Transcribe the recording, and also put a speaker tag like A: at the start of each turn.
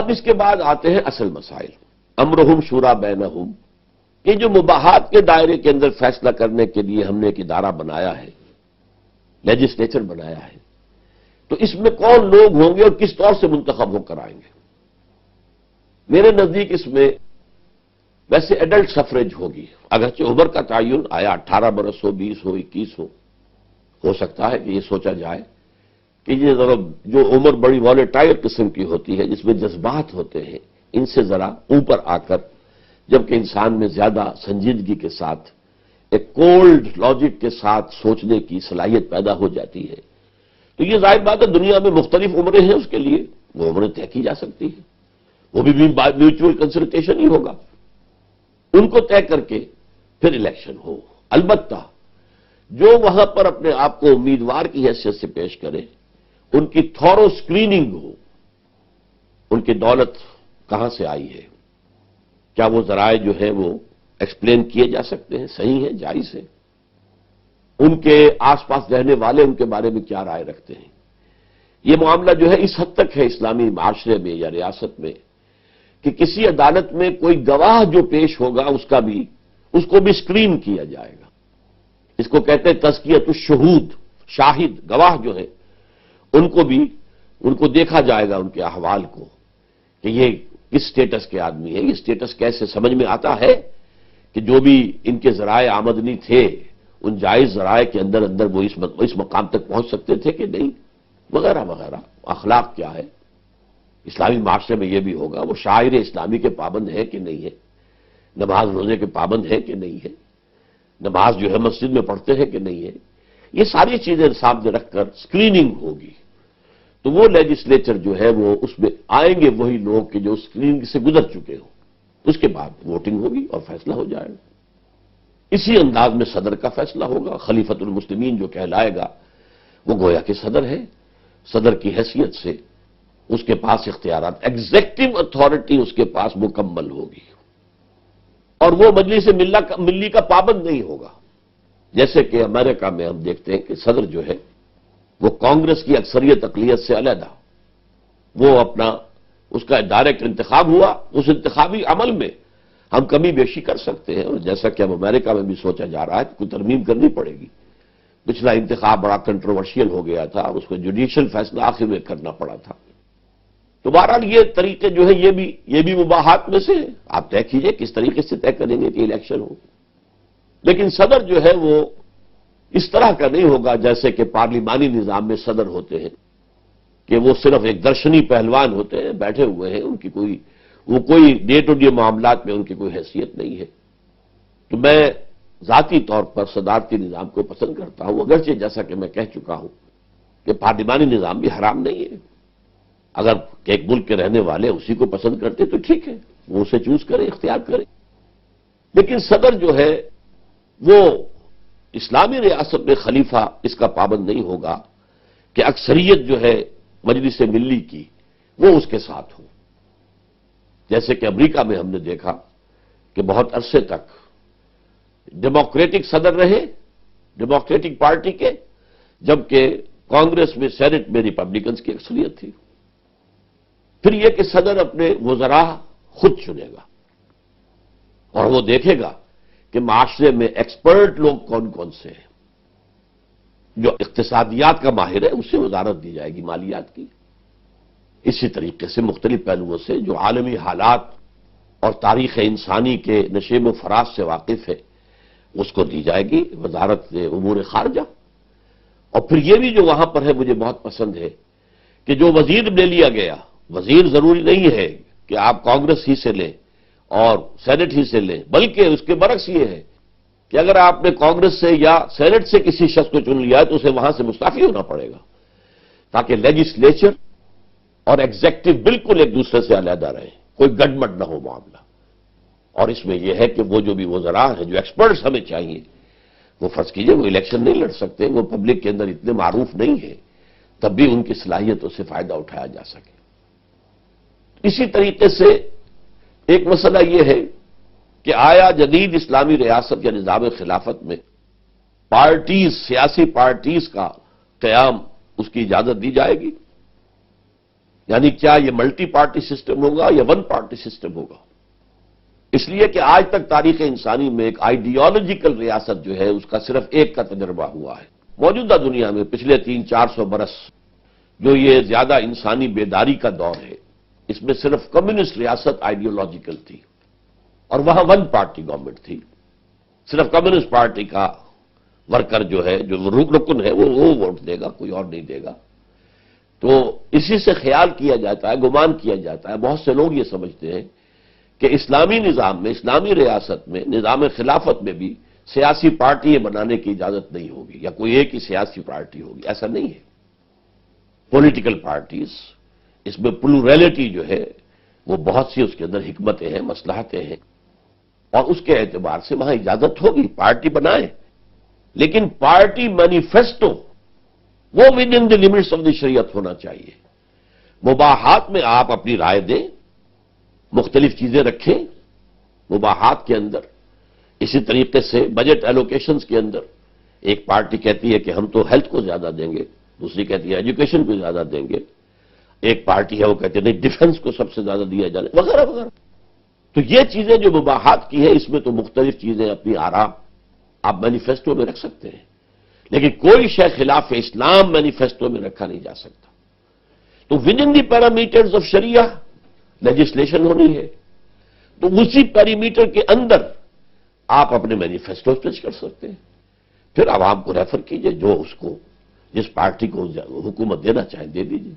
A: اب اس کے بعد آتے ہیں اصل مسائل، امرہم شورا بینہم، کہ جو مباحات کے دائرے کے اندر فیصلہ کرنے کے لیے ہم نے ایک ادارہ بنایا ہے، لیجسلیچر بنایا ہے، تو اس میں کون لوگ ہوں گے اور کس طور سے منتخب ہو کر آئیں گے؟ میرے نزدیک اس میں ویسے ایڈلٹ سفریج ہوگی، اگرچہ عمر کا تعین آیا 18 برس ہو، 20 ہو، 21 ہو سکتا ہے کہ یہ سوچا جائے کہ یہ ذرا جو عمر بڑی والیٹائل قسم کی ہوتی ہے، جس میں جذبات ہوتے ہیں، ان سے ذرا اوپر آ کر جبکہ انسان میں زیادہ سنجیدگی کے ساتھ ایک کولڈ لاجک کے ساتھ سوچنے کی صلاحیت پیدا ہو جاتی ہے، تو یہ ظاہر بات ہے دنیا میں مختلف عمریں ہیں، اس کے لیے وہ عمریں طے کی جا سکتی ہیں، وہ بھی میوچول کنسلٹیشن ہی ہوگا، ان کو طے کر کے پھر الیکشن ہو۔ البتہ جو وہاں پر اپنے آپ کو امیدوار کی حیثیت سے پیش کرے، ان کی تھورو سکریننگ ہو، ان کی دولت کہاں سے آئی ہے، کیا وہ ذرائع جو ہے وہ ایکسپلین کیے جا سکتے ہیں، صحیح ہے، جائز ہے، ان کے آس پاس رہنے والے ان کے بارے میں کیا رائے رکھتے ہیں۔ یہ معاملہ جو ہے اس حد تک ہے اسلامی معاشرے میں یا ریاست میں کہ کسی عدالت میں کوئی گواہ جو پیش ہوگا اس کو بھی سکرین کیا جائے گا۔ اس کو کہتے ہیں تزکیۃ الشہود، شاہد گواہ جو ہے ان کو دیکھا جائے گا، ان کے احوال کو کہ یہ کس سٹیٹس کے آدمی ہے، یہ سٹیٹس کیسے سمجھ میں آتا ہے کہ جو بھی ان کے ذرائع آمدنی تھے ان جائز ذرائع کے اندر وہ اس مقام تک پہنچ سکتے تھے کہ نہیں، وغیرہ وغیرہ۔ اخلاق کیا ہے اسلامی معاشرے میں، یہ بھی ہوگا وہ شاعر اسلامی کے پابند ہے کہ نہیں ہے، نماز روزے کے پابند ہے کہ نہیں ہے، نماز جو ہے مسجد میں پڑھتے ہیں کہ نہیں ہے، یہ ساری چیزیں سامنے رکھ کر سکریننگ ہوگی، تو وہ لیجسلیچر جو ہے وہ اس میں آئیں گے وہی لوگ کہ جو سکریننگ سے گزر چکے ہوں، اس کے بعد ووٹنگ ہوگی اور فیصلہ ہو جائے گا۔ اسی انداز میں صدر کا فیصلہ ہوگا، خلیفۃ المسلمین جو کہلائے گا وہ گویا کہ صدر ہے، صدر کی حیثیت سے اس کے پاس اختیارات، ایگزیکٹو اتھارٹی اس کے پاس مکمل ہوگی، اور وہ مجلس ملی کا پابند نہیں ہوگا، جیسے کہ امریکہ میں ہم دیکھتے ہیں کہ صدر جو ہے وہ کانگریس کی اکثریت اقلیت سے علیحدہ، وہ اس کا ڈائریکٹ انتخاب ہوا، اس انتخابی عمل میں ہم کمی بیشی کر سکتے ہیں، اور جیسا کہ اب امریکہ میں بھی سوچا جا رہا ہے کہ کوئی ترمیم کرنی پڑے گی، پچھلا انتخاب بڑا کنٹروورشیل ہو گیا تھا، اس کو جوڈیشل فیصلہ آخر میں کرنا پڑا تھا، تو بہرحال یہ طریقے جو ہے یہ بھی مباحات میں سے آپ طے کیجئے کس طریقے سے طے کریں گے کہ الیکشن ہو، لیکن صدر جو ہے وہ اس طرح کا نہیں ہوگا جیسے کہ پارلیمانی نظام میں صدر ہوتے ہیں کہ وہ صرف ایک درشنی پہلوان ہوتے ہیں، بیٹھے ہوئے ہیں، ان کی کوئی ڈے ٹو ڈے معاملات میں ان کی کوئی حیثیت نہیں ہے۔ تو میں ذاتی طور پر صدارتی نظام کو پسند کرتا ہوں، اگرچہ جیسا کہ میں کہہ چکا ہوں کہ پارلیمانی نظام بھی حرام نہیں ہے، اگر ایک ملک کے رہنے والے اسی کو پسند کرتے تو ٹھیک ہے، وہ اسے چوز کرے، اختیار کرے، لیکن صدر جو ہے وہ اسلامی ریاست میں خلیفہ اس کا پابند نہیں ہوگا کہ اکثریت جو ہے مجلس ملی کی وہ اس کے ساتھ ہو، جیسے کہ امریکہ میں ہم نے دیکھا کہ بہت عرصے تک ڈیموکریٹک صدر رہے، ڈیموکریٹک پارٹی کے، جبکہ کانگریس میں سینٹ میں ریپبلکنز کی اکثریت تھی۔ پھر یہ کہ صدر اپنے وزراء خود چنے گا اور وہ دیکھے گا کہ معاشرے میں ایکسپرٹ لوگ کون کون سے ہیں، جو اقتصادیات کا ماہر ہے اسے وزارت دی جائے گی مالیات کی، اسی طریقے سے مختلف پہلوؤں سے جو عالمی حالات اور تاریخ انسانی کے نشیب و فراز سے واقف ہے اس کو دی جائے گی وزارت امور خارجہ۔ اور پھر یہ بھی جو وہاں پر ہے مجھے بہت پسند ہے کہ جو وزیر لے لیا گیا، وزیر ضروری نہیں ہے کہ آپ کانگریس ہی سے لیں اور سینٹ ہی سے لیں، بلکہ اس کے برعکس یہ ہے کہ اگر آپ نے کانگریس سے یا سینٹ سے کسی شخص کو چن لیا ہے تو اسے وہاں سے مستعفی ہونا پڑے گا، تاکہ لیجسلیچر اور ایگزیکٹو بالکل ایک دوسرے سے علیحدہ رہیں، کوئی گڈمڈ نہ ہو معاملہ۔ اور اس میں یہ ہے کہ وہ جو بھی وزراء ہیں، جو ایکسپرٹس ہمیں چاہیے، وہ فرض کیجئے وہ الیکشن نہیں لڑ سکتے، وہ پبلک کے اندر اتنے معروف نہیں ہیں، تب بھی ان کی صلاحیتوں سے فائدہ اٹھایا جا سکے۔ اسی طریقے سے ایک مسئلہ یہ ہے کہ آیا جدید اسلامی ریاست یا نظام خلافت میں پارٹیز، سیاسی پارٹیز کا قیام، اس کی اجازت دی جائے گی؟ یعنی کیا یہ ملٹی پارٹی سسٹم ہوگا یا ون پارٹی سسٹم ہوگا؟ اس لیے کہ آج تک تاریخ انسانی میں ایک آئیڈیالوجیکل ریاست جو ہے اس کا صرف ایک کا تجربہ ہوا ہے۔ موجودہ دنیا میں پچھلے 300-400 برس جو یہ زیادہ انسانی بیداری کا دور ہے، اس میں صرف کمیونسٹ ریاست آئیڈیالوجیکل تھی اور وہاں ون پارٹی گورنمنٹ تھی۔ صرف کمیونسٹ پارٹی کا ورکر جو ہے، جو رکن ہے، وہ ووٹ دے گا، کوئی اور نہیں دے گا۔ تو اسی سے خیال کیا جاتا ہے، گمان کیا جاتا ہے، بہت سے لوگ یہ سمجھتے ہیں کہ اسلامی نظام میں، اسلامی ریاست میں، نظام خلافت میں بھی سیاسی پارٹی بنانے کی اجازت نہیں ہوگی یا کوئی ایک ہی سیاسی پارٹی ہوگی۔ ایسا نہیں ہے۔ پولیٹیکل پارٹیز، اس میں پلورلٹی جو ہے وہ بہت سی اس کے اندر حکمتیں ہیں، مصلحتیں ہیں، اور اس کے اعتبار سے وہاں اجازت ہوگی پارٹی بنائے، لیکن پارٹی مینیفیسٹو وہ with in the limits of the شریعت ہونا چاہیے۔ مباحات میں آپ اپنی رائے دیں، مختلف چیزیں رکھیں مباحات کے اندر۔ اسی طریقے سے بجٹ ایلوکیشنز کے اندر ایک پارٹی کہتی ہے کہ ہم تو ہیلتھ کو زیادہ دیں گے، دوسری کہتی ہے ایجوکیشن کو زیادہ دیں گے، ایک پارٹی ہے وہ کہتے ہیں نہیں ڈیفنس کو سب سے زیادہ دیا جائے، وغیرہ وغیرہ۔ تو یہ چیزیں جو مباحات کی ہے، اس میں تو مختلف چیزیں اپنی آراء آپ مینیفیسٹو میں رکھ سکتے ہیں، لیکن کوئی شے خلاف اسلام مینیفیسٹو میں رکھا نہیں جا سکتا۔ تو with in the parameters of sharia legislation ہونی ہے، تو اسی پیریمیٹر کے اندر آپ اپنے مینیفیسٹو پیش کر سکتے ہیں، پھر عوام کو ریفر کیجئے، جو اس کو جس پارٹی کو حکومت دینا چاہیں دے دیجیے۔